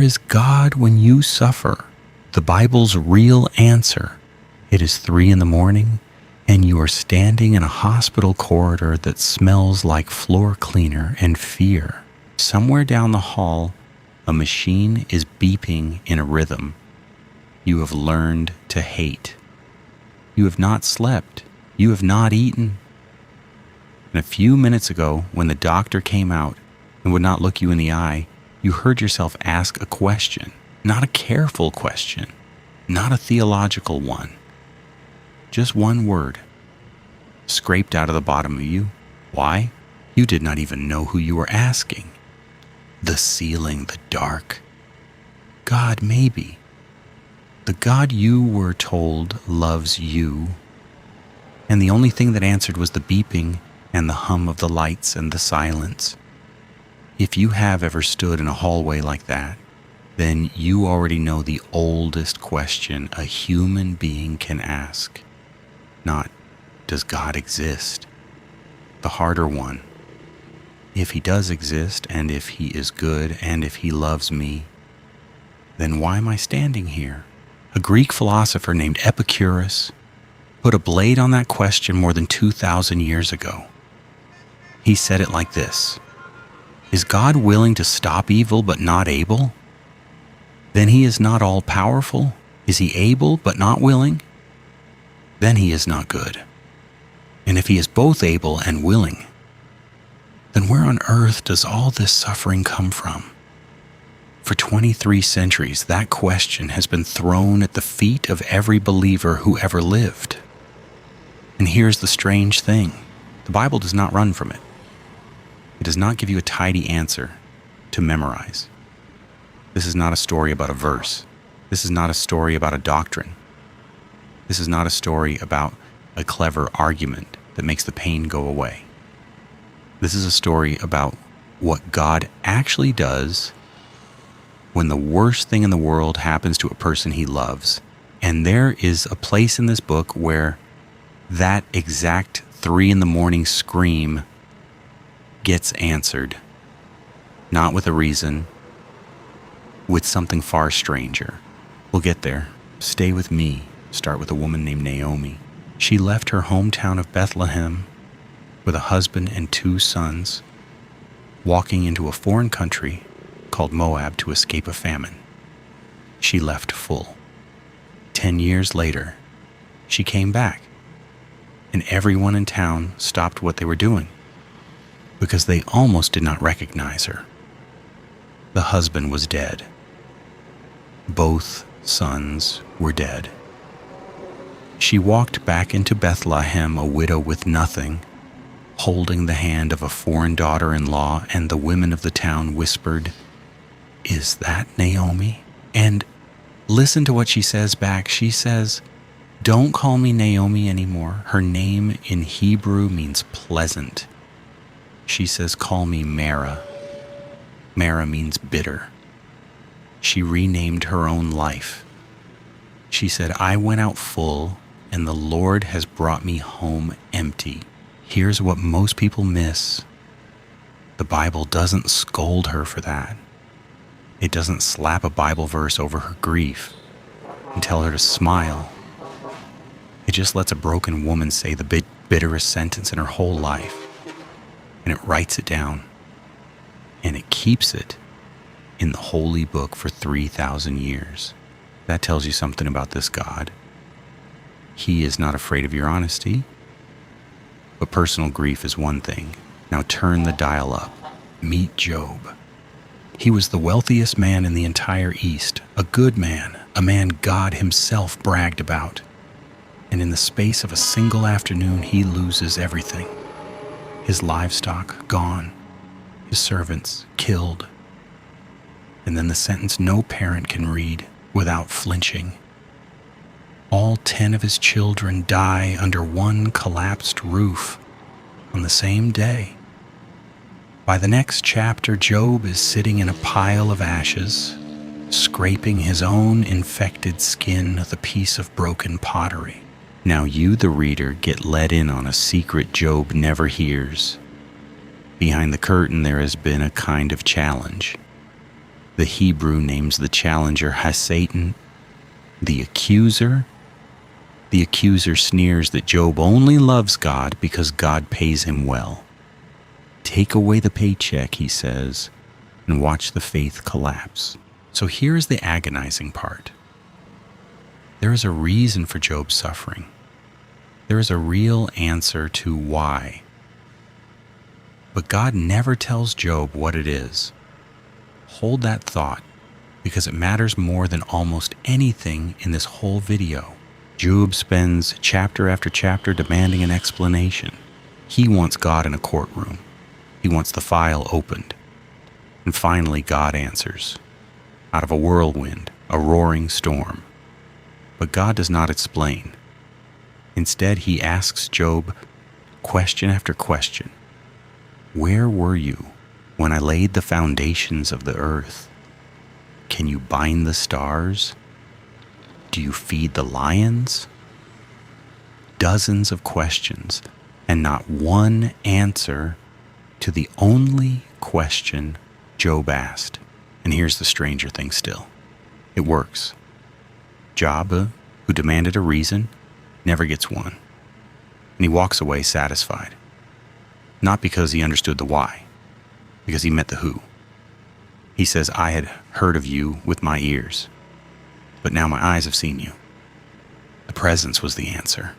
Where is God when you suffer? The Bible's real answer. It is 3 a.m, and you are standing in a hospital corridor that smells like floor cleaner and fear. Somewhere down the hall, a machine is beeping in a rhythm you have learned to hate. You have not slept. You have not eaten. And a few minutes ago, when the doctor came out and would not look you in the eye, you heard yourself ask a question, not a careful question, not a theological one. Just one word, scraped out of the bottom of you. Why? You did not even know who you were asking. The ceiling, the dark. God, maybe. The God you were told loves you. And the only thing that answered was the beeping and the hum of the lights and the silence. If you have ever stood in a hallway like that, then you already know the oldest question a human being can ask. Not, does God exist? The harder one. If he does exist, and if he is good, and if he loves me, then why am I standing here? A Greek philosopher named Epicurus put a blade on that question more than 2,000 years ago. He said it like this: is God willing to stop evil but not able? Then he is not all-powerful. Is he able but not willing? Then he is not good. And if he is both able and willing, then where on earth does all this suffering come from? For 23 centuries, that question has been thrown at the feet of every believer who ever lived. And here's the strange thing. The Bible does not run from it. It does not give you a tidy answer to memorize. This is not a story about a verse. This is not a story about a doctrine. This is not a story about a clever argument that makes the pain go away. This is a story about what God actually does when the worst thing in the world happens to a person he loves. And there is a place in this book where that exact 3 a.m. scream gets answered. Not with a reason, with something far stranger. We'll get there. Stay with me. Start with a woman named Naomi. She left her hometown of Bethlehem with a husband and 2 sons, walking into a foreign country called Moab to escape a famine. She left full. 10 years later, she came back, and everyone in town stopped what they were doing because they almost did not recognize her. The husband was dead. Both sons were dead. She walked back into Bethlehem, a widow with nothing, holding the hand of a foreign daughter-in-law, and the women of the town whispered, "Is that Naomi?" And listen to what she says back. She says, "Don't call me Naomi anymore. Her name in Hebrew means pleasant." She says, "Call me Mara." Mara means bitter. She renamed her own life. She said, "I went out full, and the Lord has brought me home empty." Here's what most people miss. The Bible doesn't scold her for that. It doesn't slap a Bible verse over her grief and tell her to smile. It just lets a broken woman say the bitterest sentence in her whole life, and it writes it down, and it keeps it in the holy book for 3,000 years. That tells you something about this God. He is not afraid of your honesty, but personal grief is one thing. Now turn the dial up. Meet Job. He was the wealthiest man in the entire East, a good man, a man God himself bragged about. And in the space of a single afternoon, he loses everything. His livestock gone, his servants killed. And then the sentence no parent can read without flinching. All 10 of his children die under one collapsed roof on the same day. By the next chapter, Job is sitting in a pile of ashes, scraping his own infected skin with a piece of broken pottery. Now you, the reader, get let in on a secret Job never hears. Behind the curtain, there has been a kind of challenge. The Hebrew names the challenger Satan, the accuser. The accuser sneers that Job only loves God because God pays him well. Take away the paycheck, he says, and watch the faith collapse. So here's the agonizing part. There is a reason for Job's suffering. There is a real answer to why. But God never tells Job what it is. Hold that thought, because it matters more than almost anything in this whole video. Job spends chapter after chapter demanding an explanation. He wants God in a courtroom. He wants the file opened. And finally, God answers. Out of a whirlwind, a roaring storm. But God does not explain. Instead, he asks Job question after question. Where were you when I laid the foundations of the earth? Can you bind the stars? Do you feed the lions? Dozens of questions, and not one answer to the only question Job asked. And here's the stranger thing still. It works. Job, who demanded a reason, never gets one. And he walks away satisfied. Not because he understood the why, because he met the who. He says, I had heard of you with my ears, but now my eyes have seen you. The presence was the answer.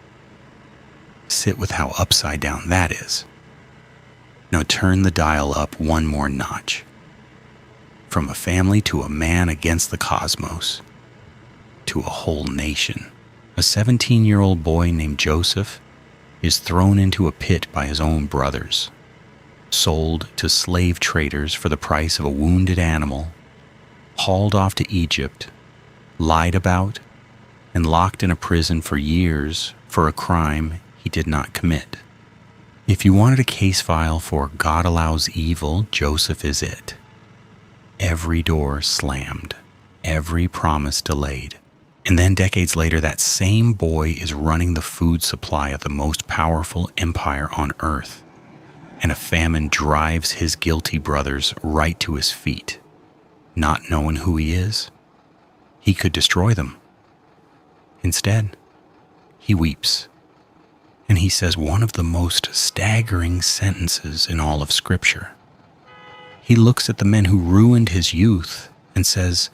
Sit with how upside down that is. Now turn the dial up one more notch. From a family to a man against the cosmos, to a whole nation. A 17-year-old boy named Joseph is thrown into a pit by his own brothers, sold to slave traders for the price of a wounded animal, hauled off to Egypt, lied about, and locked in a prison for years for a crime he did not commit. If you wanted a case file for God allows evil, Joseph is it. Every door slammed, every promise delayed. And then decades later, that same boy is running the food supply of the most powerful empire on earth. And a famine drives his guilty brothers right to his feet. Not knowing who he is, he could destroy them. Instead, he weeps. And he says one of the most staggering sentences in all of Scripture. He looks at the men who ruined his youth and says,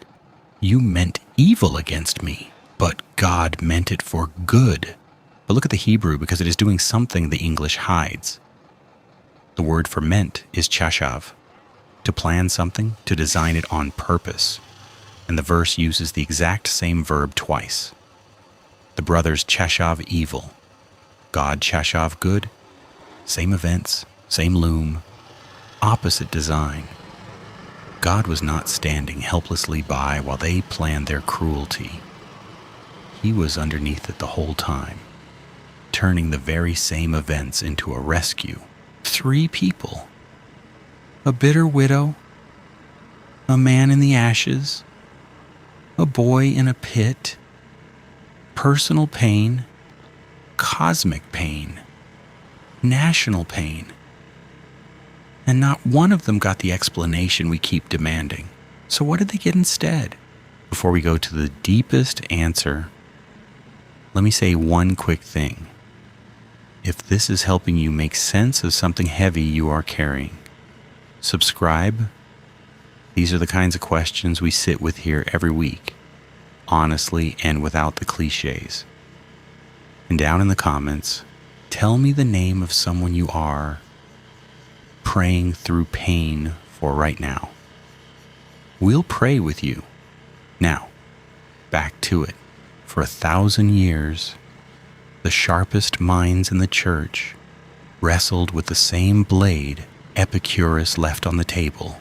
you meant evil against me, but God meant it for good. But look at the Hebrew, because it is doing something the English hides. The word for meant is chashav, to plan something, to design it on purpose. And the verse uses the exact same verb twice. The brothers chashav evil, God chashav good, same events, same loom, opposite design. God was not standing helplessly by while they planned their cruelty. He was underneath it the whole time, turning the very same events into a rescue. 3 people. A bitter widow, a man in the ashes, a boy in a pit, personal pain, cosmic pain, national pain. And not one of them got the explanation we keep demanding. So what did they get instead? Before we go to the deepest answer, let me say one quick thing. If this is helping you make sense of something heavy you are carrying, subscribe. These are the kinds of questions we sit with here every week, honestly and without the clichés. And down in the comments, tell me the name of someone you are praying through pain for right now. We'll pray with you. Now, back to it. For 1,000 years, the sharpest minds in the church wrestled with the same blade Epicurus left on the table.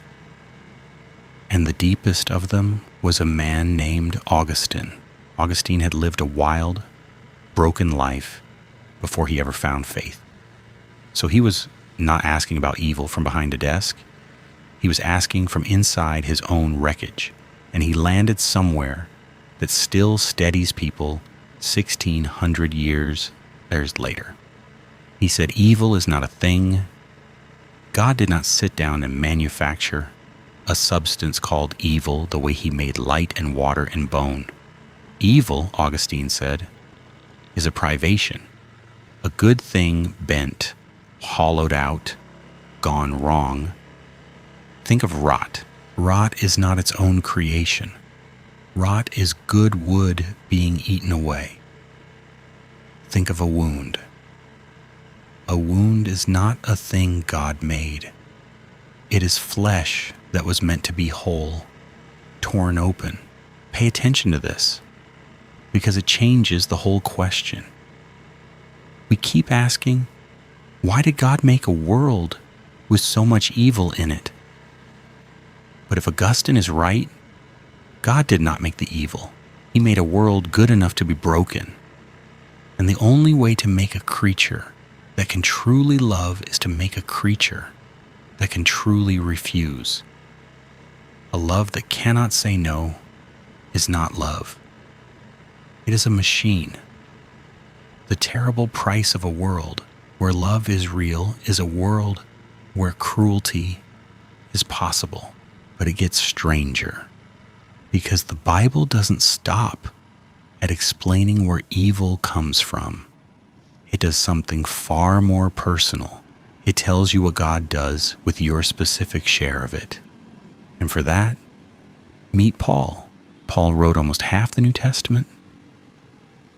And the deepest of them was a man named Augustine. Augustine had lived a wild, broken life before he ever found faith. So he was not asking about evil from behind a desk. He was asking from inside his own wreckage. And he landed somewhere that still steadies people 1,600 years later. He said, evil is not a thing. God did not sit down and manufacture a substance called evil, the way he made light and water and bone. Evil, Augustine said, is a privation, a good thing bent, hollowed out, gone wrong. Think of rot. Rot is not its own creation. Rot is good wood being eaten away. Think of a wound. A wound is not a thing God made. It is flesh that was meant to be whole, torn open. Pay attention to this, because it changes the whole question. We keep asking, why did God make a world with so much evil in it? But if Augustine is right, God did not make the evil. He made a world good enough to be broken. And the only way to make a creature that can truly love is to make a creature that can truly refuse. A love that cannot say no is not love. It is a machine. The terrible price of a world where love is real is a world where cruelty is possible. But it gets stranger, because the Bible doesn't stop at explaining where evil comes from. It does something far more personal. It tells you what God does with your specific share of it. And for that, meet Paul. Paul wrote almost half the New Testament.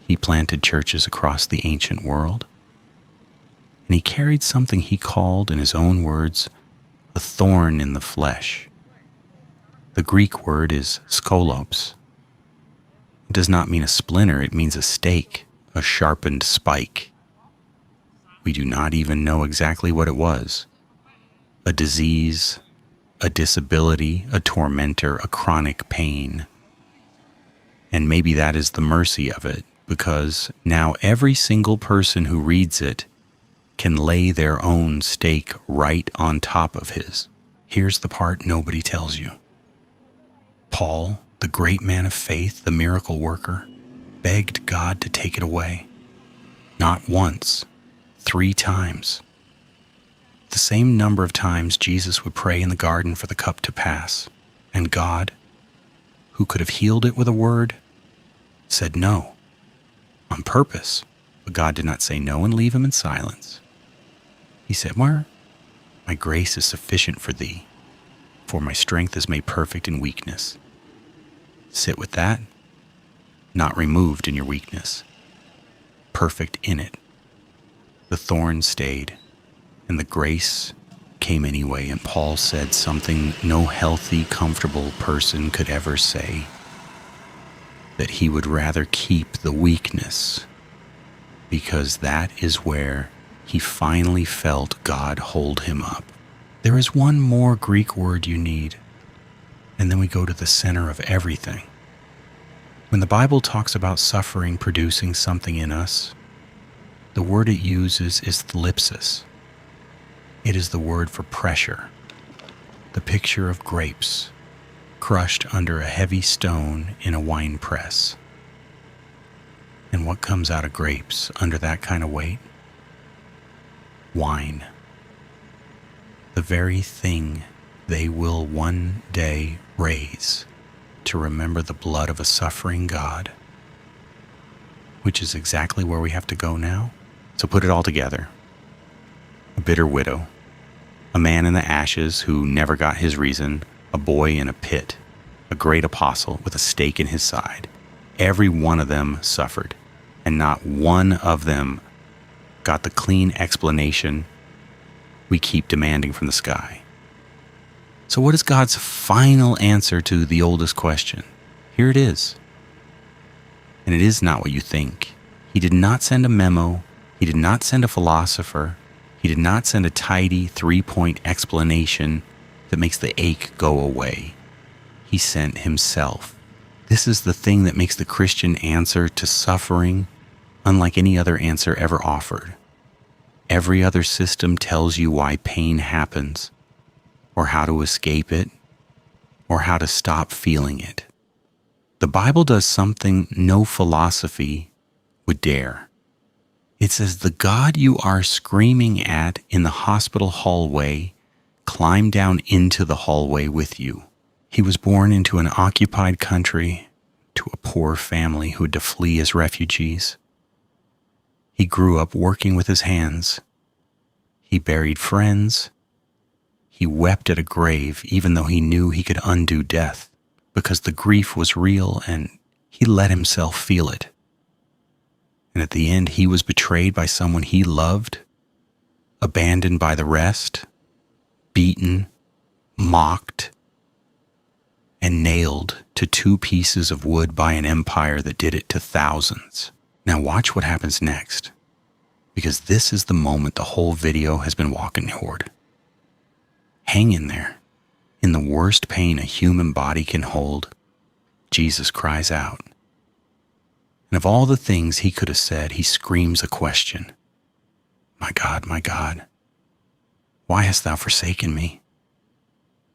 He planted churches across the ancient world. And he carried something he called, in his own words, a thorn in the flesh. The Greek word is skolos. It does not mean a splinter, it means a stake, a sharpened spike. We do not even know exactly what it was. A disease, a disability, a tormentor, a chronic pain. And maybe that is the mercy of it, because now every single person who reads it can lay their own stake right on top of his. Here's the part nobody tells you. Paul, the great man of faith, the miracle worker, begged God to take it away. Not once, 3 times. The same number of times Jesus would pray in the garden for the cup to pass, and God, who could have healed it with a word, said no, on purpose. But God did not say no and leave him in silence. He said, "My grace is sufficient for thee, for my strength is made perfect in weakness." Sit with that, not removed in your weakness, perfect in it. The thorn stayed, and the grace came anyway, and Paul said something no healthy, comfortable person could ever say, that he would rather keep the weakness, because that is where he finally felt God hold him up. There is one more Greek word you need, and then we go to the center of everything. When the Bible talks about suffering producing something in us, the word it uses is thlipsis. It is the word for pressure, the picture of grapes crushed under a heavy stone in a wine press. And what comes out of grapes under that kind of weight? Wine. The very thing they will one day raise to remember the blood of a suffering God, which is exactly where we have to go now. So put it all together. A bitter widow, a man in the ashes who never got his reason, a boy in a pit, a great apostle with a stake in his side. Every one of them suffered, and not one of them got the clean explanation we keep demanding from the sky. So what is God's final answer to the oldest question? Here it is. And it is not what you think. He did not send a memo. He did not send a philosopher. He did not send a tidy 3-point explanation that makes the ache go away. He sent himself. This is the thing that makes the Christian answer to suffering unlike any other answer ever offered. Every other system tells you why pain happens, or how to escape it, or how to stop feeling it. The Bible does something no philosophy would dare. It says the God you are screaming at in the hospital hallway climbed down into the hallway with you. He was born into an occupied country, to a poor family who had to flee as refugees. He grew up working with his hands. He buried friends. He wept at a grave even though he knew he could undo death, because the grief was real and he let himself feel it. And at the end, he was betrayed by someone he loved, abandoned by the rest, beaten, mocked, and nailed to 2 pieces of wood by an empire that did it to thousands. Now watch what happens next, because this is the moment the whole video has been walking toward. Hang in there. In the worst pain a human body can hold, Jesus cries out. And of all the things he could have said, he screams a question. My God, why hast thou forsaken me?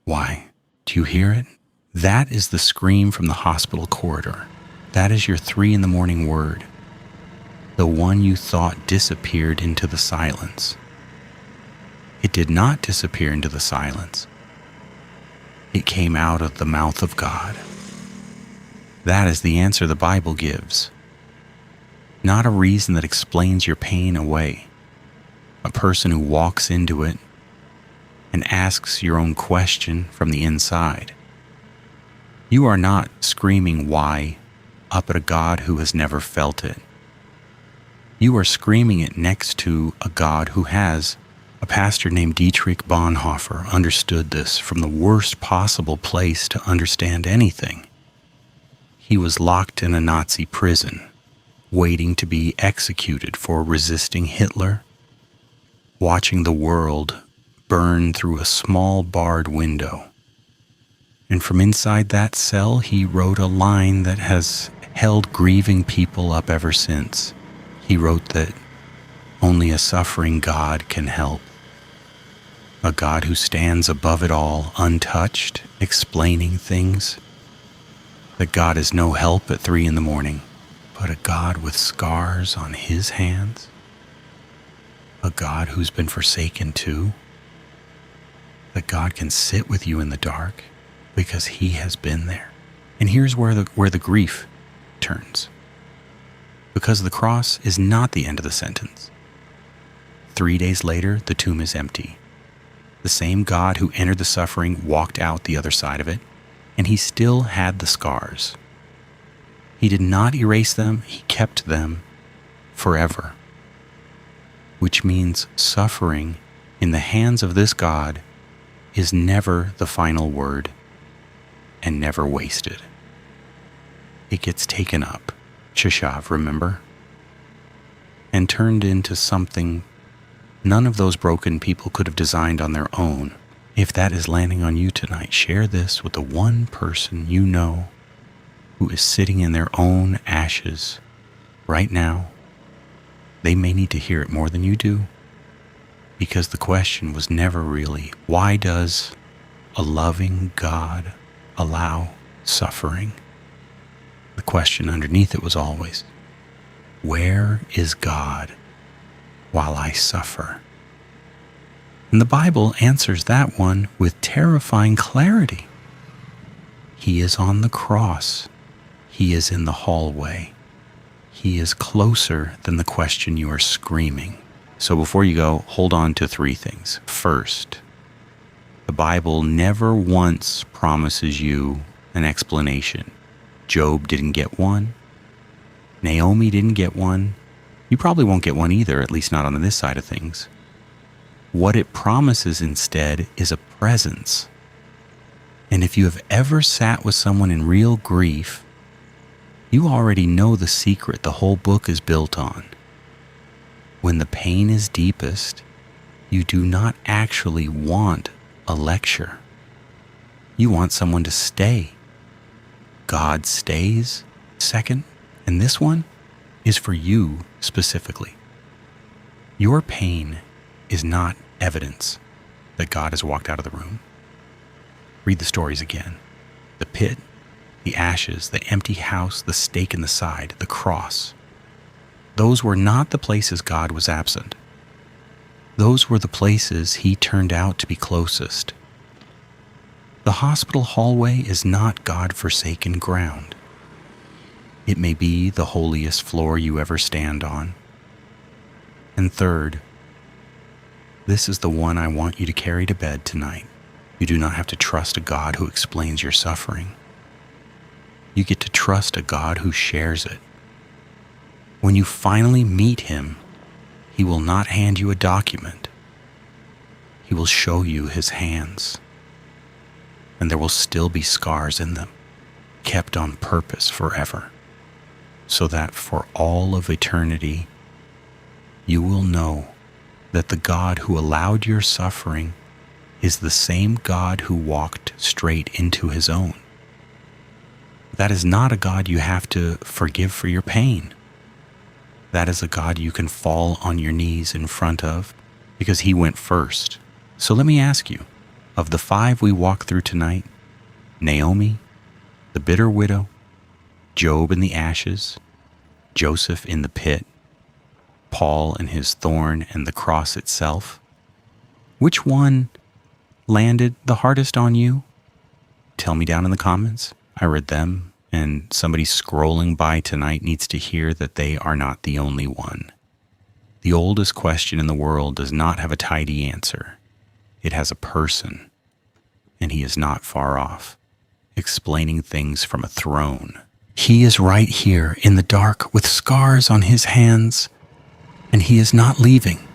Why? Do you hear it? That is the scream from the hospital corridor. That is your 3 a.m. word. The one you thought disappeared into the silence. It did not disappear into the silence. It came out of the mouth of God. That is the answer the Bible gives. Not a reason that explains your pain away. A person who walks into it and asks your own question from the inside. You are not screaming why up at a God who has never felt it. You are screaming it next to a God who has. A pastor named Dietrich Bonhoeffer understood this from the worst possible place to understand anything. He was locked in a Nazi prison, waiting to be executed for resisting Hitler, watching the world burn through a small barred window. And from inside that cell, he wrote a line that has held grieving people up ever since. He wrote that only a suffering God can help. A God who stands above it all, untouched, explaining things. That God is no help at 3 a.m, but a God with scars on his hands. A God who's been forsaken too. That God can sit with you in the dark because he has been there. And here's where the grief turns. Because the cross is not the end of the sentence. 3 days later, the tomb is empty. The same God who entered the suffering walked out the other side of it, and he still had the scars. He did not erase them, he kept them forever. Which means suffering in the hands of this God is never the final word and never wasted. It gets taken up, Cheshav, remember? And turned into something none of those broken people could have designed on their own. If that is landing on you tonight, share this with the one person you know who is sitting in their own ashes right now. They may need to hear it more than you do, because the question was never really, why does a loving God allow suffering? The question underneath it was always, where is God while I suffer? And the Bible answers that one with terrifying clarity. He is on the cross. He is in the hallway. He is closer than the question you are screaming. So before you go, hold on to 3 things. First, the Bible never once promises you an explanation. Job didn't get one. Naomi didn't get one. You probably won't get one either, at least not on this side of things. What it promises instead is a presence. And if you have ever sat with someone in real grief, you already know the secret the whole book is built on. When the pain is deepest, you do not actually want a lecture. You want someone to stay. God stays second, and this one is for you specifically. Your pain is not evidence that God has walked out of the room. Read the stories again. The pit, the ashes, the empty house, the stake in the side, the cross. Those were not the places God was absent. Those were the places he turned out to be closest. The hospital hallway is not God-forsaken ground. It may be the holiest floor you ever stand on. And third, this is the one I want you to carry to bed tonight. You do not have to trust a God who explains your suffering. You get to trust a God who shares it. When you finally meet him, he will not hand you a document. He will show you his hands. And there will still be scars in them, kept on purpose forever, so that for all of eternity, you will know that the God who allowed your suffering is the same God who walked straight into his own. That is not a God you have to forgive for your pain. That is a God you can fall on your knees in front of because he went first. So let me ask you, of the 5 we walk through tonight, Naomi, the bitter widow, Job in the ashes, Joseph in the pit, Paul and his thorn and the cross itself, which one landed the hardest on you? Tell me down in the comments. I read them, and somebody scrolling by tonight needs to hear that they are not the only one. The oldest question in the world does not have a tidy answer. It has a person, and he is not far off, explaining things from a throne. He is right here in the dark with scars on his hands, and he is not leaving.